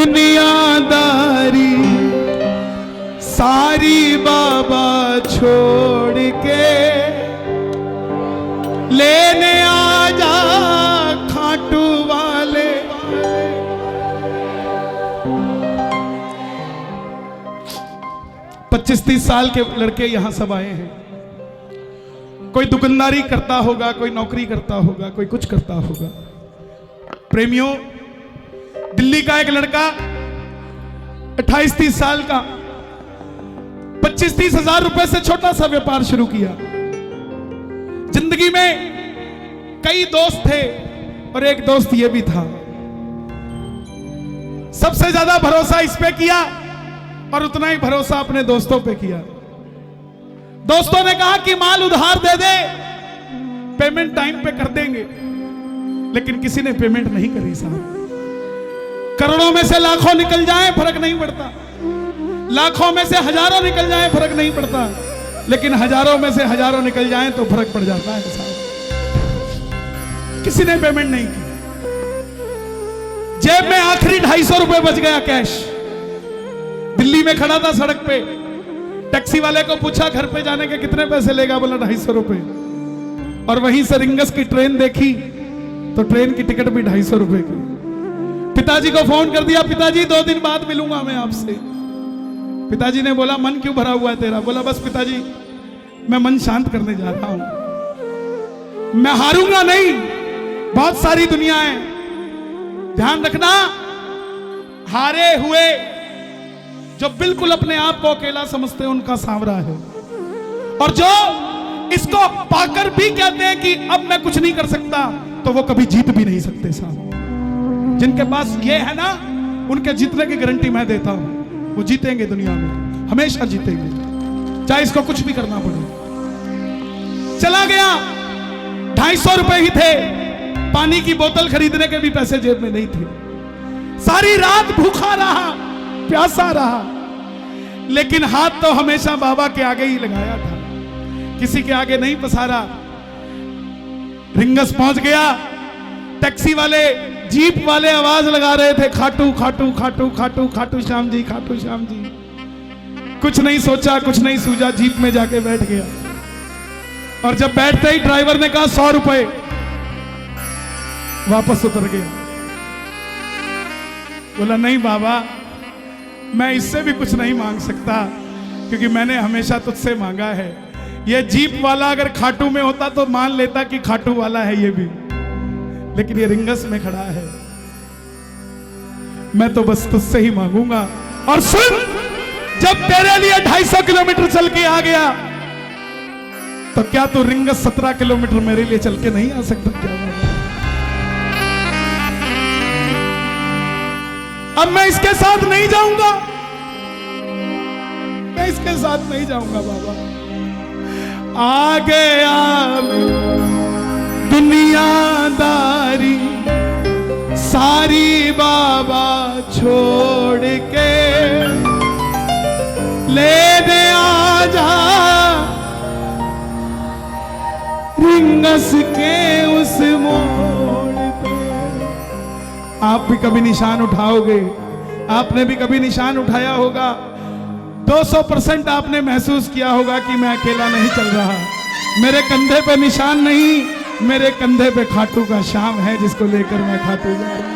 दुनियादारी सारी बाबा छोड़ के लेने आजा खाटू वाले। पच्चीस 30 साल के लड़के यहां सब आए हैं। कोई दुकानदारी करता होगा, कोई नौकरी करता होगा, कोई कुछ करता होगा। प्रेमियों, दिल्ली का एक लड़का 28-30 साल का 25-30 हजार रुपए से छोटा सा व्यापार शुरू किया। जिंदगी में कई दोस्त थे और एक दोस्त ये भी था। सबसे ज्यादा भरोसा इस पे किया और उतना ही भरोसा अपने दोस्तों पे किया। दोस्तों ने कहा कि माल उधार दे दे, पेमेंट टाइम पे कर देंगे, लेकिन किसी ने पेमेंट नहीं करी साहब। करोड़ों में से लाखों निकल जाए फर्क नहीं पड़ता, लाखों में से हजारों निकल जाए फर्क नहीं पड़ता, लेकिन हजारों में से हजारों निकल जाए तो फर्क पड़ जाता है साहब। किसी ने पेमेंट नहीं की। जेब में आखिरी 250 रुपए बच गया कैश। दिल्ली में खड़ा था सड़क पे, टैक्सी वाले को पूछा घर पे जाने के कितने पैसे लेगा, बोला 250 रुपए। और वहीं से रिंगस की ट्रेन देखी तो ट्रेन की टिकट भी 250 रुपए की। पिताजी को फोन कर दिया, पिताजी 2 दिन बाद मिलूंगा मैं आपसे। पिताजी ने बोला मन क्यों भरा हुआ है तेरा? बोला बस पिताजी, मैं मन शांत करने जा रहा हूं, मैं हारूंगा नहीं, बहुत सारी दुनिया है, ध्यान रखना। हारे हुए जो बिल्कुल अपने आप को अकेला समझते हैं उनका सांवरा है, और जो इसको पाकर भी कहते हैं कि अब मैं कुछ नहीं कर सकता, तो वो कभी जीत भी नहीं सकते साहब। जिनके पास ये है ना, उनके जीतने की गारंटी मैं देता हूं, वो जीतेंगे दुनिया में, हमेशा जीतेंगे, चाहे इसको कुछ भी करना पड़े। चला गया, 250 रुपए ही थे, पानी की बोतल खरीदने के भी पैसे जेब में नहीं थे। सारी रात भूखा रहा, प्यासा रहा, लेकिन हाथ तो हमेशा बाबा के आगे ही लगाया था, किसी के आगे नहीं पसारा। रिंगस पहुंच गया, टैक्सी वाले, जीप वाले आवाज लगा रहे थे, खाटू खाटू खाटू खाटू खाटू श्याम जी, खाटू श्याम जी। कुछ नहीं सोचा, कुछ नहीं सूझा, जीप में जाके बैठ गया। और जब बैठते ही ड्राइवर ने कहा 100 रुपए, वापस उतर गया। बोला नहीं बाबा, मैं इससे भी कुछ नहीं मांग सकता, क्योंकि मैंने हमेशा तुझसे मांगा है। ये जीप वाला अगर खाटू में होता तो मान लेता कि खाटू वाला है ये भी, लेकिन ये रिंगस में खड़ा है, मैं तो बस तुझसे ही मांगूंगा। और सुन, जब तेरे लिए 250 किलोमीटर चल के आ गया, तो क्या तू रिंगस 17 किलोमीटर मेरे लिए चल के नहीं आ सकता क्या? अब मैं इसके साथ नहीं जाऊंगा, मैं इसके साथ नहीं जाऊंगा बाबा। आ गया दुनियादारी सारी बाबा छोड़ के लेने आजा रिंगस के उस मोड़ पे। आप भी कभी निशान उठाओगे, आपने भी कभी निशान उठाया होगा। 200% आपने महसूस किया होगा कि मैं अकेला नहीं चल रहा, मेरे कंधे पे निशान नहीं, मेरे कंधे पे खाटू का श्याम है, जिसको लेकर मैं खाटू जा रहा हूं।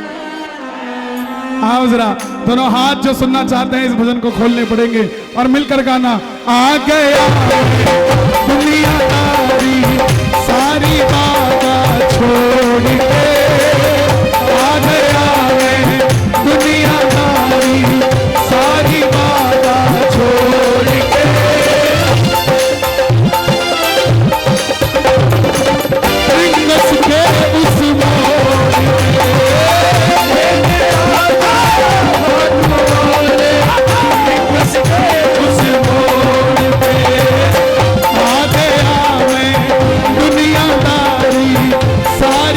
आओ जरा दोनों हाथ जो सुनना चाहते हैं इस भजन को खोलने पड़ेंगे और मिलकर गाना। आ गया दुनियादारी सारी बात छोड़ के, आ गया दुनियादारी सारी बात छोड़ के, रिंगस के उस मोड़ पे, रिंगस के उस मोड़ पे आ गया मैं दुनियादारी सारी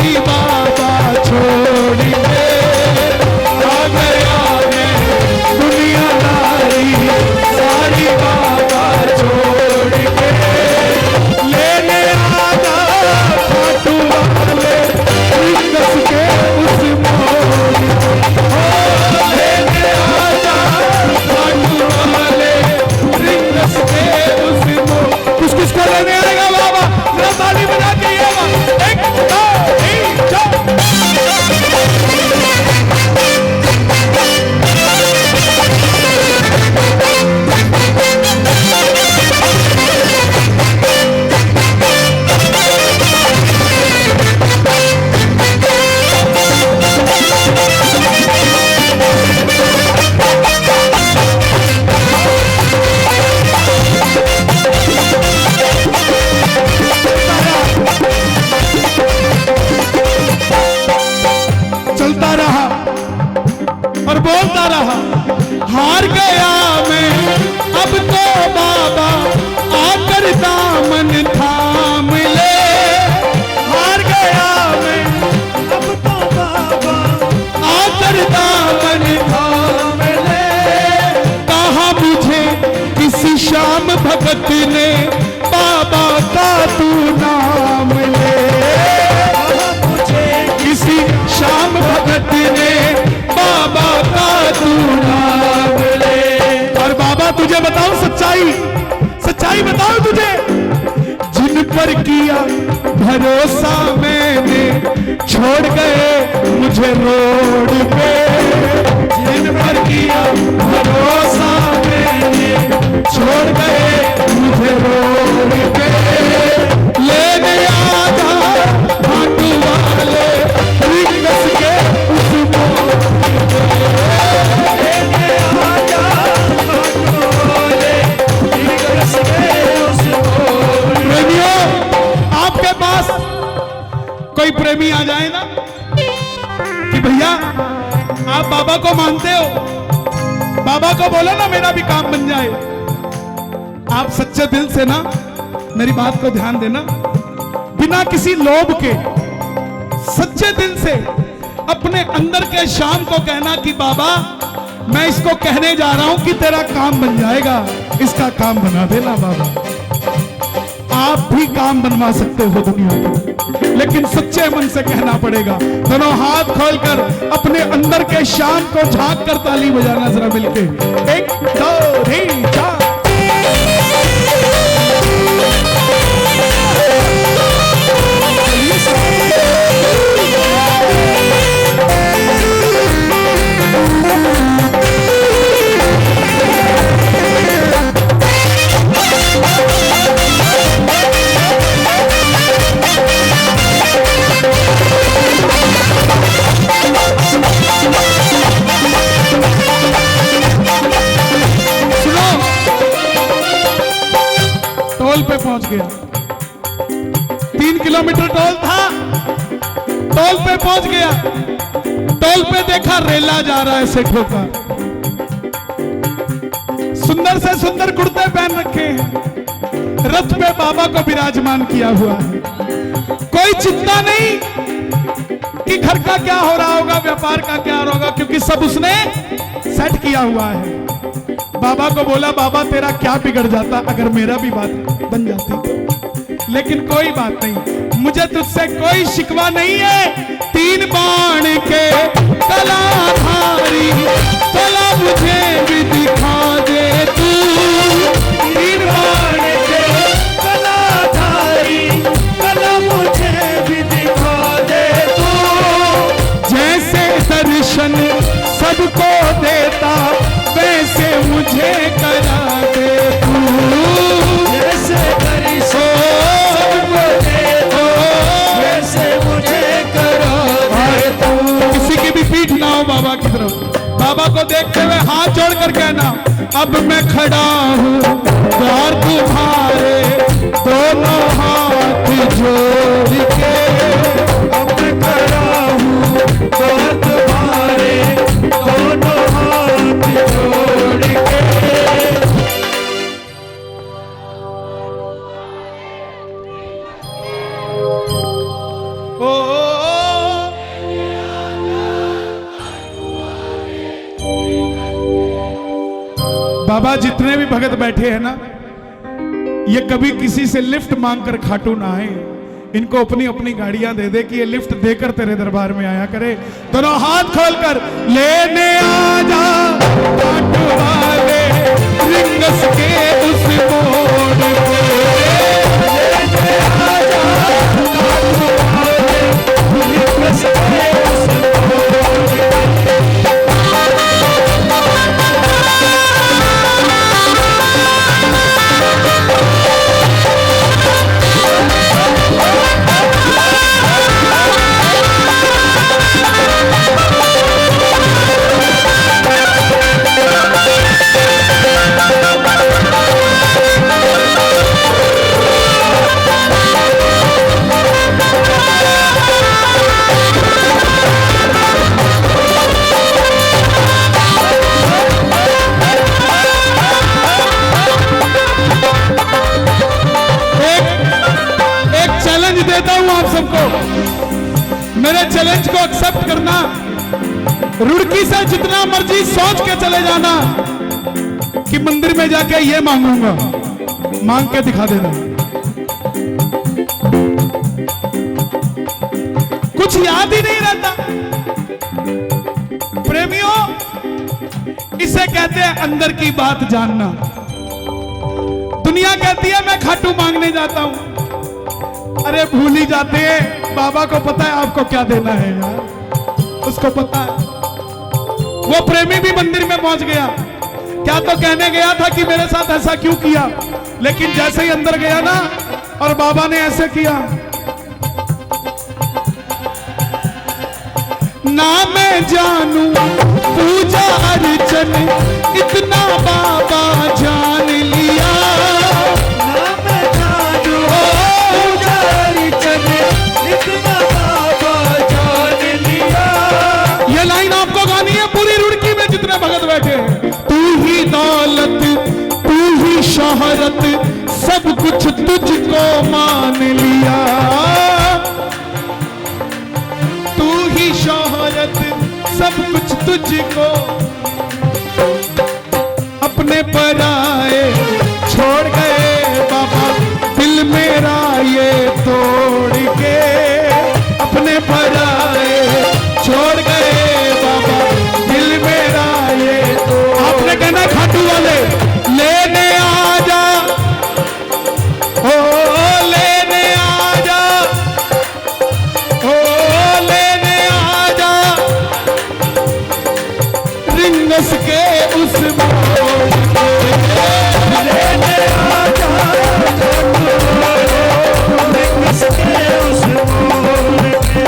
और बोलता रहा, हार गया मैं अब तो बाबा आकर दामन थाम ले। हार गया मैं अब तो बाबा आकर दामन थाम ले। कहा मुझे किसी श्याम भगत ने बाबा का तू नाम ले। मुझे किसी श्याम भगत ने बाबा का तू नाम ले। और बाबा तुझे बताऊं सच्चाई, सच्चाई बताऊं तुझे, जिन पर किया भरोसा मैंने छोड़ गए मुझे रोड पे। जिन पर किया भरोसा मैंने छोड़ गए मुझे रोड पे। लेने आजा भाटू वाले रिंगस के उस मोड़ पे। लेने आजा भाटू वाले रिंगस के उस मोड़ पे। प्रेमियों, आपके पास कोई प्रेमी आ जाए ना कि भैया आप बाबा को मानते हो, बाबा को बोलो ना मेरा भी काम बन जाए। आप सच्चे दिल से ना मेरी बात को ध्यान देना, बिना किसी लोभ के सच्चे दिल से अपने अंदर के शाम को कहना कि बाबा मैं इसको कहने जा रहा हूं कि तेरा काम बन जाएगा, इसका काम बना देना बाबा। आप भी काम बनवा सकते हो दुनिया को, लेकिन सच्चे मन से कहना पड़ेगा। दोनों हाथ खोलकर अपने अंदर के शान को झांक कर ताली बजाना जरा मिलके। 1 2 3 4। टोल पे पहुंच गया, 3 किलोमीटर टोल था, टोल पे पहुंच गया। टोल पे देखा रेला जा रहा है सेठों का, सुंदर से सुंदर कुर्ते पहन रखे हैं, रथ पे बाबा को विराजमान किया हुआ है। कोई चिंता नहीं कि घर का क्या हो रहा होगा, व्यापार का क्या होगा, क्योंकि सब उसने सेट किया हुआ है। बाबा को बोला, बाबा तेरा क्या बिगड़ जाता अगर मेरा भी बात बन जाती तो। लेकिन कोई बात नहीं, मुझे तुझसे कोई शिकवा नहीं है। 3 बाण के कलाधारी कला मुझे भी दिखा दे तू। 3 बाण के कलाधारी कला मुझे भी दिखा दे तू। जैसे दर्शन सबको देता वैसे मुझे करा दे तू। जैसे दर्शन सबको दे दो वैसे मुझे करा दे तू। किसी की भी पीठ ना हो बाबा की तरफ। बाबा को देखते हुए हाथ जोड़कर कहना, अब मैं खड़ा हूँ द्वार तुम्हारे दोनों हाथ जोड़ के। अब मैं खड़ा हूँ द्वार तुम्हारे दोनों हाथ जोड़ के। ओ बाबा जितने भी भगत बैठे हैं ना, ये कभी किसी से लिफ्ट मांगकर खाटू ना आए। इनको अपनी अपनी गाड़ियां दे दे कि ये लिफ्ट देकर तेरे दरबार में आया करे। दोनों हाथ खोलकर लेने आजा खाटू वाले रिंगस के उस मोड़ पे। लेने आजा खाटू वाले रिंगस के उस मोड़ पे। मर्जी सोच के चले जाना कि मंदिर में जाके ये मांगूंगा, मांग के दिखा देना। कुछ याद ही नहीं रहता। प्रेमियों, इसे कहते हैं अंदर की बात जानना। दुनिया कहती है मैं खाटू मांगने जाता हूं, अरे भूल ही जाते हैं बाबा को पता है आपको क्या देना है यार, उसको पता है। वो प्रेमी भी मंदिर में पहुंच गया, क्या तो कहने गया था कि मेरे साथ ऐसा क्यों किया, लेकिन जैसे ही अंदर गया ना और बाबा ने ऐसे किया, ना मैं जानू पूजा अर्चन इतना बाबा जान लिया, ना मैं जानू पूजा अर्चन इतना बाबा जान लिया। ये लाइन आपको गानी है पूरी रुड़की में जितने भगत बैठे हैं। तू ही दौलत, तू ही शोहरत, सब कुछ तुझको मान लिया, तू ही शोहरत, सब कुछ तुझको, अपने पराए छोड़ गए बाबा, दिल मेरा ये तोड़ के, अपने पराए छोड़ गए बाबा, दिल मेरा ये तोड़। आपने कहना खाटू वाले लेने आ जा, ओ लेने आ जा, ओ लेने आ जा, रिंगस के उस मोड़ पे, लेने आ जा रिंगस के उस मोड़ पे।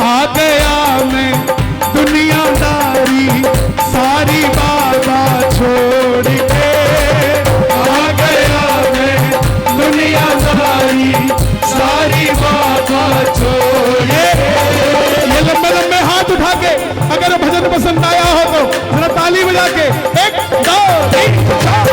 आ गया मैं दुनियादारी सारी बाबा छोड़ के, आ गया मैं दुनियादारी सारी बाबा छोड़ के। ये लंबे लंबे हाथ उठा के अगर भजन पसंद आया हो तो जरा ताली बजा के 1 2 3 4।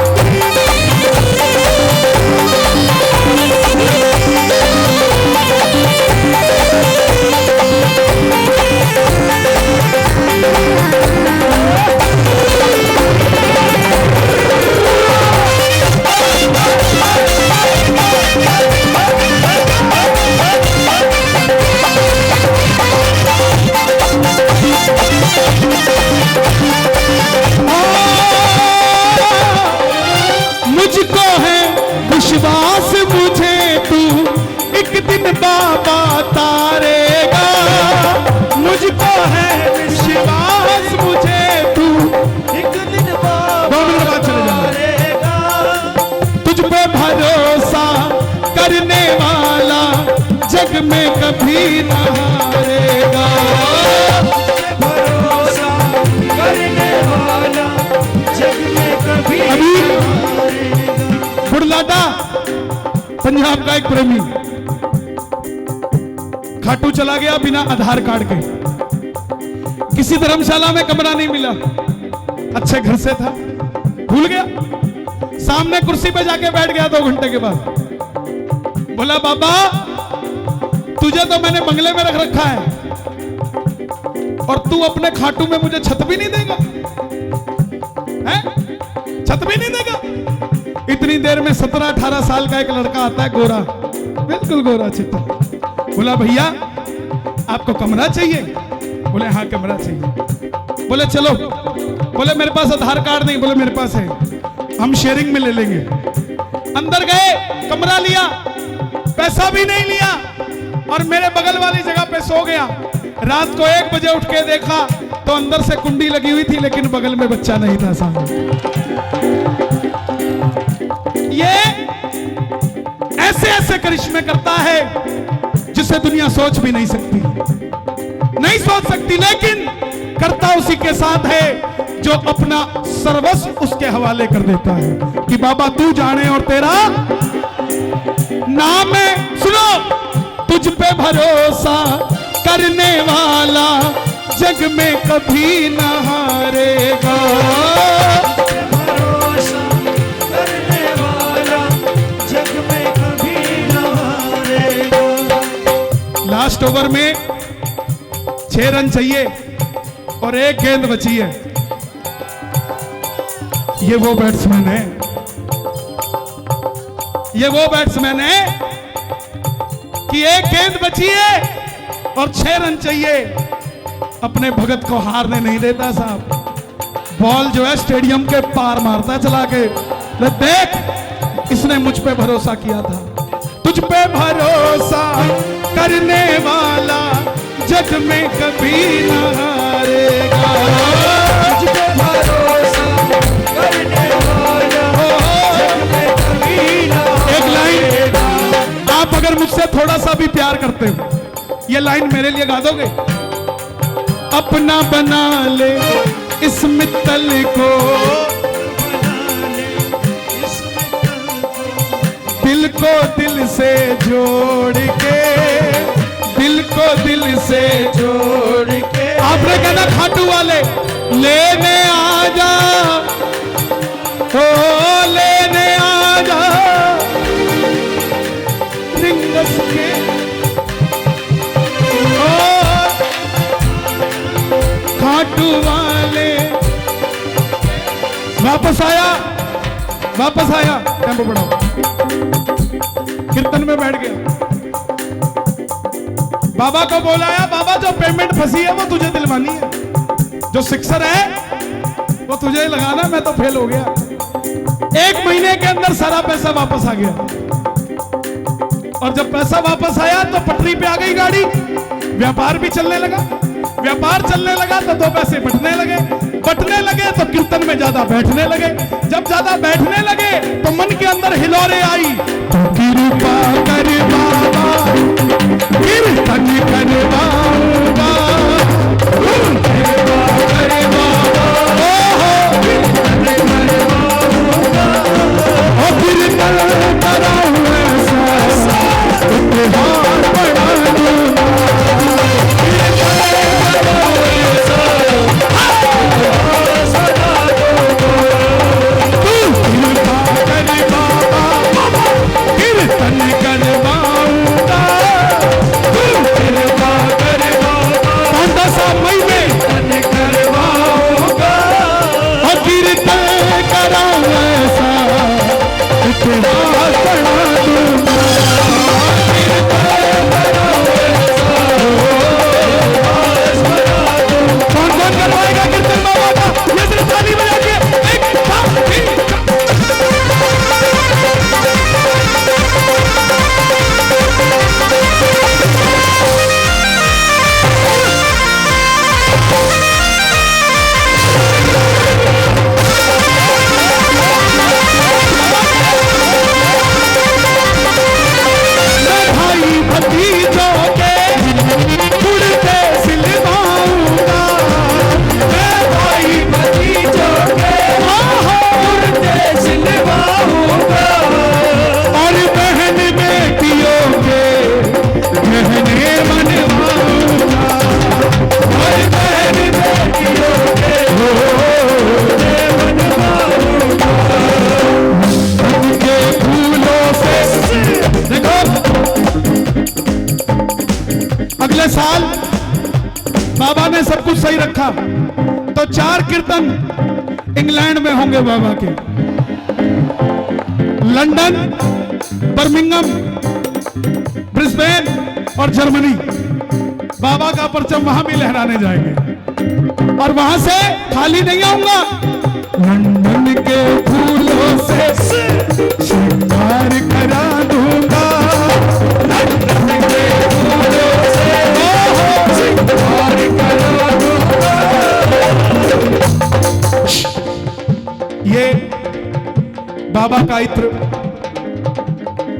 मुझको है विश्वास मुझे तू एक दिन बाबा तारेगा, मुझको है विश्वास मुझे तू एक दिन बाबा 2 मिनट बाद चले जाना। तारेगा। तुझ पे भरोसा करने वाला जग में कभी न हारेगा, भरोसा करने वाला जग में कभी अभी बुढ़लाटा पंजाब का एक प्रेमी खाटू चला गया बिना आधार कार्ड के, किसी धर्मशाला में कमरा नहीं मिला, अच्छे घर से था, भूल गया, सामने कुर्सी पे जाके बैठ गया 2 घंटे के बाद, बोला बाबा तुझे तो मैंने बंगले में रख रखा है और तू अपने खाटू में मुझे छत भी नहीं देगा, हैं? छत भी नहीं देगा। इतनी देर में 17-18 साल का एक लड़का आता है, गोरा, बिल्कुल गोरा चिट्टा, बोला भैया आपको कमरा चाहिए? बोले हाँ कमरा चाहिए। बोले चलो, बोले मेरे पास आधार कार्ड नहीं, बोले मेरे पास है, हम शेयरिंग में ले लेंगे। अंदर गए, कमरा लिया, पैसा भी नहीं लिया और मेरे बगल वाली जगह पे सो गया। रात को 1 बजे उठ के देखा तो अंदर से कुंडी लगी हुई थी लेकिन बगल में बच्चा नहीं था सामने। ये ऐसे ऐसे करिश्मे करता है जिसे दुनिया सोच भी नहीं सकती, नहीं सोच सकती, लेकिन करता उसी के साथ है जो अपना सर्वस्व उसके हवाले कर देता है कि बाबा तू जाने और तेरा नाम है। सुनो, तुझ पे भरोसा करने वाला जग में कभी न हारेगा, भरोसा करने वाला जग में कभी न हारेगा। लास्ट ओवर में 6 रन चाहिए और एक गेंद बची है। ये वो बैट्समैन है, ये वो बैट्समैन है कि एक गेंद बची है और 6 रन चाहिए, अपने भगत को हारने नहीं देता साहब। बॉल जो है स्टेडियम के पार मारता चला के। ले देख, इसने मुझ पे भरोसा किया था। तुझ पे भरोसा करने वाला जग में कभी न हारेगा। तुझ पे भरोसा करने वाला जग में कभी ना एक लाइन, आप अगर मुझसे थोड़ा सा भी प्यार करते हो, ये लाइन मेरे लिए गा दोगे? अपना बना ले इस मित्तल को, दिल को दिल से जोड़ के, दिल को दिल से जोड़ के आपने कहना खाटू वाले लेने आ जा, ओ लेने आ जा रिंगस के, ओ खाटू वाले। वापस आया, वापस आया, टेम्पो बढ़ाओ। कीर्तन में बैठ गया, बाबा को बोलाया, बाबा जो पेमेंट फंसी है वो तुझे दिलवानी है, जो सिक्सर है वो तुझे लगाना, मैं तो फेल हो गया। 1 महीने के अंदर सारा पैसा वापस आ गया, और जब पैसा वापस आया तो पटरी पे आ गई गाड़ी, व्यापार भी चलने लगा। व्यापार चलने लगा तो 2 पैसे बटने लगे तो कीर्तन में ज्यादा बैठने लगे। जब ज्यादा बैठने लगे तो मन के अंदर हिलोरे आई, तो कृपा कर बाबा कीर्तन करवाऊंगा, कृपा कर बाबा ओ कीर्तन कराऊं ऐसा इतिहास बना दूंगा। अगले साल बाबा ने सब कुछ सही रखा तो 4 कीर्तन इंग्लैंड में होंगे बाबा के, लंदन, बर्मिंघम, ब्रिस्बेन और जर्मनी। बाबा का परचम वहां भी लहराने जाएंगे और वहां से खाली नहीं आऊंगा। लंदन के फूलों से श्रृंगार करा दूंगा, लंदन के फूलों से श्रृंगार करा दूंगा। ये बाबा का इत्र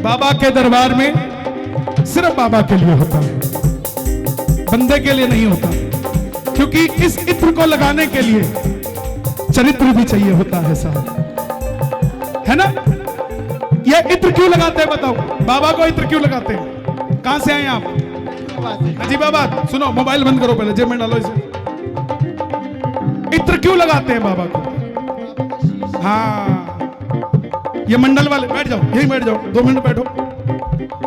बाबा के दरबार में सिर्फ बाबा के लिए होता है, बंदे के लिए नहीं होता, क्योंकि इस इत्र को लगाने के लिए चरित्र भी चाहिए होता है साहब, है ना। ये इत्र क्यों लगाते हैं बताओ, बाबा को इत्र क्यों लगाते हैं? कहां से आए आप? अजीबाबाद। सुनो, मोबाइल बंद करो पहले, जेब में डालो इसे। इत्र क्यों लगाते हैं बाबा को? हाँ, ये मंडल वाले बैठ जाओ, यही बैठ जाओ, 2 मिनट बैठो।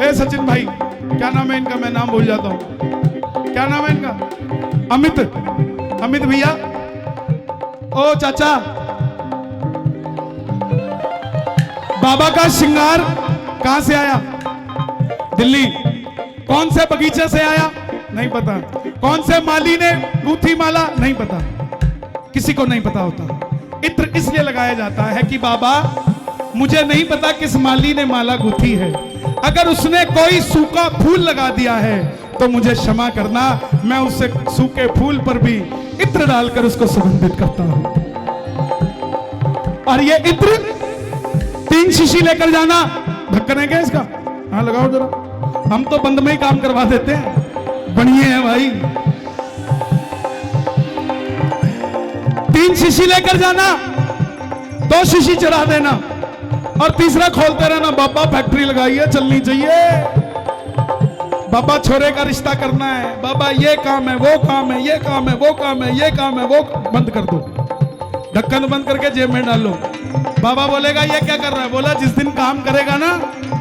ए सचिन भाई, क्या नाम है इनका? मैं नाम भूल जाता हूँ, क्या नाम है इनका? अमित। अमित भैया, ओ चाचा, बाबा का श्रृंगार कहां से आया? दिल्ली। कौन से बगीचे से आया? नहीं पता। कौन से माली ने गूंथी माला? नहीं पता, किसी को नहीं पता होता। इत्र इसलिए लगाया जाता है कि बाबा मुझे नहीं पता किस माली ने माला गूंथी है, अगर उसने कोई सूखा फूल लगा दिया है तो मुझे क्षमा करना, मैं उससे सूखे फूल पर भी इत्र डालकर उसको सुगंधित करता हूं। और ये इत्र 3 शीशी लेकर जाना। ढक्कन है क्या इसका? हाँ लगाओ जरा, हम तो बंद में ही काम करवा देते हैं, बढ़िया है भाई। 3 शीशी लेकर जाना, 2 शीशी चढ़ा देना और तीसरा खोलते रहना। बाबा फैक्ट्री लगाई है, चलनी चाहिए। बाबा छोरे का रिश्ता करना है, बाबा ये काम है, वो काम है, ये काम है, वो काम है, ये काम है, वो बंद कर दो। ढक्कन बंद करके जेब में डाल लो। बाबा बोलेगा ये क्या कर रहा है? बोला जिस दिन काम करेगा ना,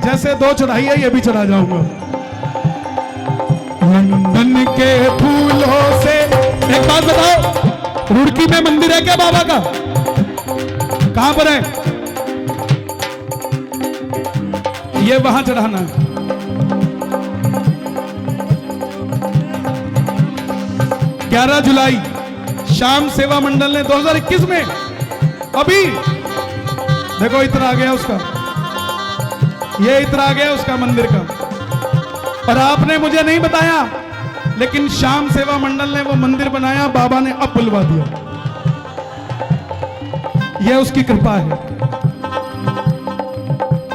जैसे 2 चढ़ाई है ये भी चढ़ा जाऊंगा। लंदन के फूलों से। एक बात बताओ, रुड़की में मंदिर है क्या बाबा का? कहां पर है? ये वहां चढ़ाना है। 11 जुलाई शाम सेवा मंडल ने 2021 में अभी देखो इतना आ गया उसका, ये इतना आ गया उसका मंदिर का। और आपने मुझे नहीं बताया, लेकिन शाम सेवा मंडल ने वो मंदिर बनाया, बाबा ने अब बुलवा दिया। ये उसकी कृपा है,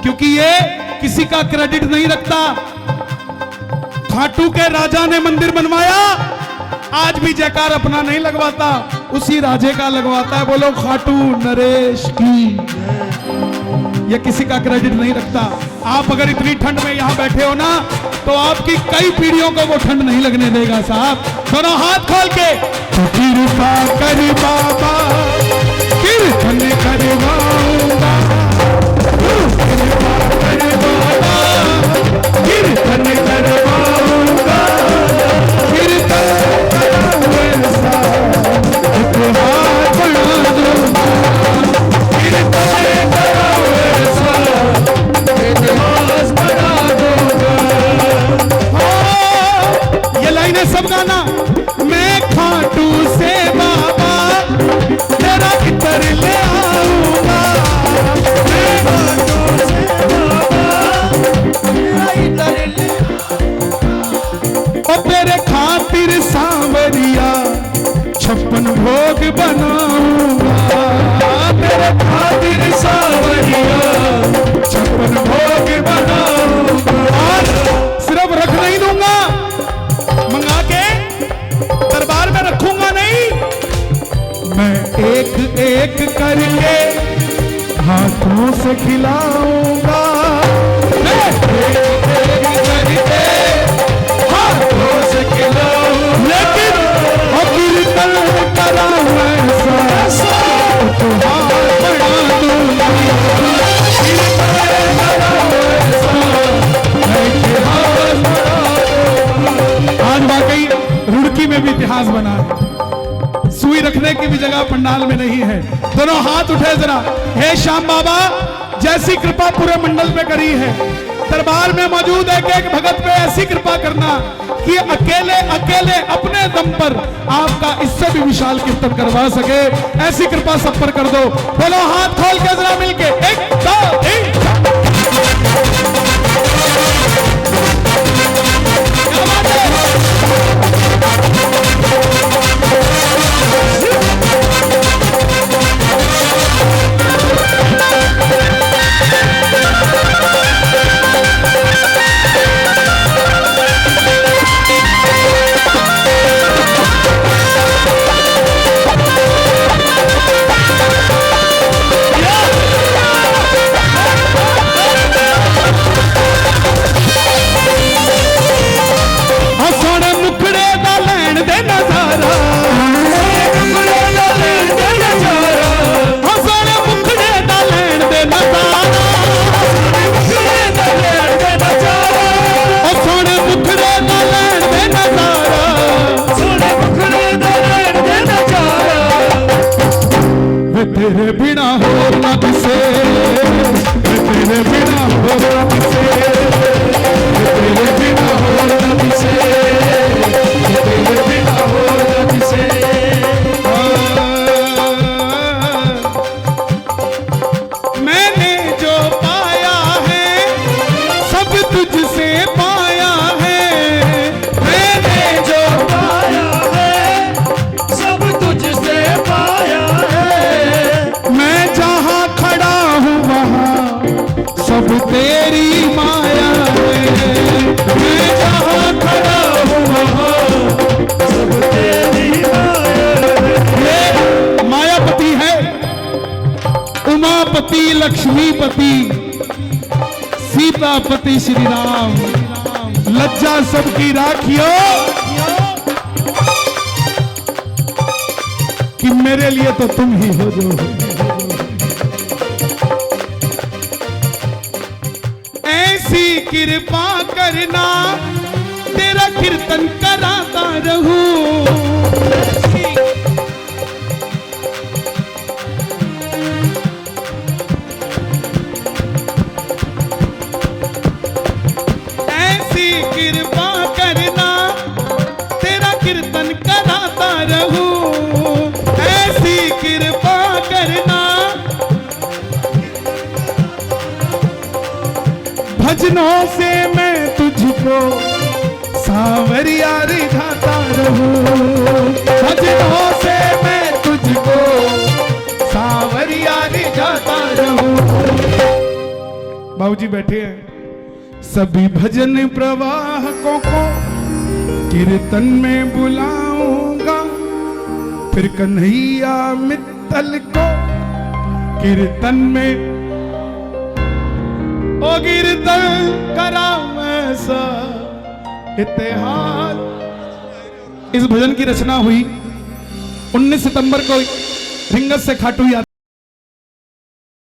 क्योंकि ये किसी का क्रेडिट नहीं रखता। खाटू के राजा ने मंदिर बनवाया, आज भी जयकार अपना नहीं लगवाता, उसी राजे का लगवाता है। बोलो खाटू नरेश की। ये किसी का क्रेडिट नहीं रखता। आप अगर इतनी ठंड में यहां बैठे हो ना, तो आपकी कई पीढ़ियों को वो ठंड नहीं लगने देगा साहब। दोनों हाथ खोल के कृपा कर बाबा, कीर्तन करवाऊंगा, कृपा कर बाबा, कीर्तन करवाऊंगा, कीर्तन करवाऊंगा, उपहार बना दूंगा, कीर्तन करवाऊंगा, उपहार बना दूंगा। ये लाइनें सब गाना। मैं खाटू से बाबा तेरा इत्र ले आऊंगा, मैं खाटू से बाबा तेरा इत्र ले और तेरे खातिर सांवरिया 56 भोग बनाऊंगा, तेरे खातिर सांवरिया 56 भोग बनाऊंगा। और सिर्फ रख नहीं दूंगा, मंगा के दरबार में रखूंगा नहीं, मैं एक एक करके हाथों से खिलाऊंगा, मैं एक एक करके हाथों से खिलाऊंगा। लेकिन कीर्तन कराऊं ऐसा उपहार बना दूंगा, कीर्तन कराऊं ऐसा मैं इतिहास बना दूंगा। आज वाकई रुड़की में भी इतिहास बना है। सुई रखने की भी जगह पंडाल में नहीं है। दोनों हाथ उठे जरा। हे श्याम बाबा, जैसी कृपा पूरे मंडल पे करी है, दरबार में मौजूद एक एक भगत पे ऐसी कृपा करना कि अकेले अकेले अपने दम पर आपका इससे भी विशाल कीर्तन करवा सके। ऐसी कृपा सब पर कर दो। बोलो हाथ खोल के जरा मिलके 1 2 3। क्या बात है? मैं तेरे बिना हो न किसे, मैं तेरे बिना हो न किसे, मैं तेरे बिना हो न किसे, मैं तेरे बिना हो न किसे। मैंने जो पाया है सब तुझसे पाया है, मैंने जो पाया है सब तुझसे पाया है, मैं जहाँ खड़ा हूँ वहाँ सब तेरी माया है, मैं जहाँ खड़ा हूँ वहाँ सब तेरी माया है। ये मायापति है, उमापति लक्ष्मीपति सीतापति श्री राम, लज्जा सबकी राखियो कि मेरे लिए तो तुम ही हो जो हो। ऐसी कृपा करना तेरा कीर्तन कराता रहूं, ऐसी कृपा करना तेरा कीर्तन कराता रहूं, ऐसी कृपा करना भजनों से मैं तुझको सांवरिया रिझाता रहूं, भजनों से मैं तुझको सांवरिया रिझाता रहूं। बाबूजी बैठे हैं। सभी भजन प्रवाहकों को कीर्तन में बुलाऊंगा, फिर कन्हैया मित्तल को कीर्तन में, ओ कीर्तन कराऊं ऐसा इतिहास। इस भजन की रचना हुई 19 सितंबर को रिंगस से खाटू यात्रा